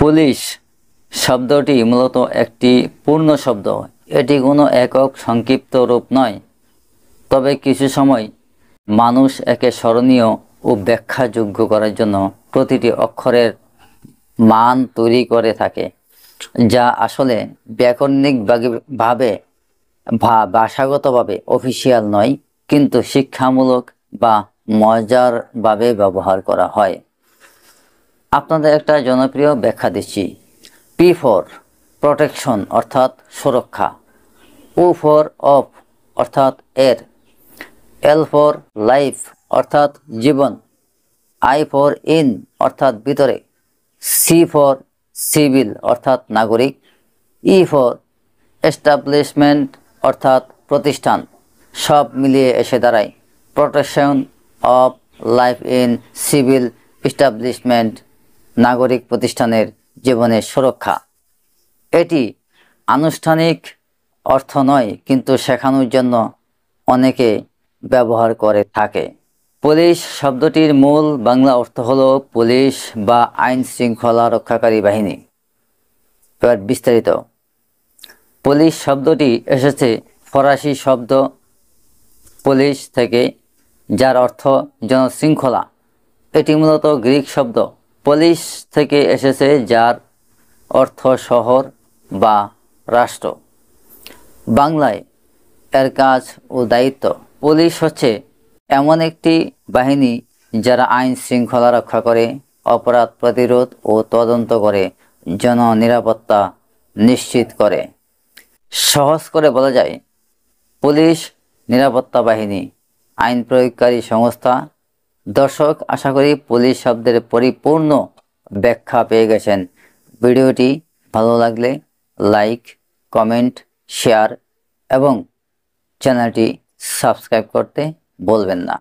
Police শব্দটি মূলত একটি পূর্ণ শব্দ। এটি কোনো একক সংক্ষিপ্ত রূপ নয়, তবে কিছু সময় মানুষ একে স্মরণীয় ও ব্যাখ্যাযোগ্য করার জন্য প্রতিটি অক্ষরের মান তৈরি করে থাকে, যা আসলে ব্যাকরণিকভাবে বা ভাষাগতভাবে অফিসিয়াল নয়, কিন্তু শিক্ষামূলক বা মজারভাবে ব্যবহার করা হয়। আপনাদের একটা জনপ্রিয় ব্যাখ্যা দিচ্ছি। পি ফর প্রোটেকশন অর্থাৎ সুরক্ষা, ও ফর অফ অর্থাৎ এর, এল ফর লাইফ অর্থাৎ জীবন, আই ফর ইন অর্থাৎ ভিতরে, সি ফর সিভিল অর্থাৎ নাগরিক, ই ফর এস্টাবলিশমেন্ট অর্থাৎ প্রতিষ্ঠান। সব মিলিয়ে এসে দাঁড়ায় protection of life in civil establishment, নাগরিক প্রতিষ্ঠানের জীবনের সুরক্ষা। এটি আনুষ্ঠানিক অর্থ নয়, কিন্তু শেখানোর জন্য অনেকে ব্যবহার করে থাকে। পুলিশ শব্দটির মূল বাংলা অর্থ হলো পুলিশ বা আইন শৃঙ্খলা রক্ষাকারী বাহিনী। এবার বিস্তারিত। পুলিশ শব্দটি এসেছে ফরাসি শব্দ পুলিশ থেকে, যার অর্থ জনশৃঙ্খলা। এটি মূলত গ্রিক শব্দ পুলিশ থেকে এসেছে, যার অর্থ শহর বা রাষ্ট্র। বাংলায় এর কাজ ও দায়িত্ব। পুলিশ হচ্ছে এমন একটি বাহিনী যারা আইন শৃঙ্খলা রক্ষা করে, অপরাধ প্রতিরোধ ও তদন্ত করে, জননিরাপত্তা নিশ্চিত করে। সহজ করে বলা যায়, পুলিশ নিরাপত্তা বাহিনী, আইন প্রয়োগকারী সংস্থা। দর্শক, আশা করি পুলিশ শব্দের পরিপূর্ণ ব্যাখ্যা পেয়ে গেছেন। ভিডিওটি ভালো লাগলে লাইক, কমেন্ট, শেয়ার এবং চ্যানেলটি সাবস্ক্রাইব করতে ভুলবেন না।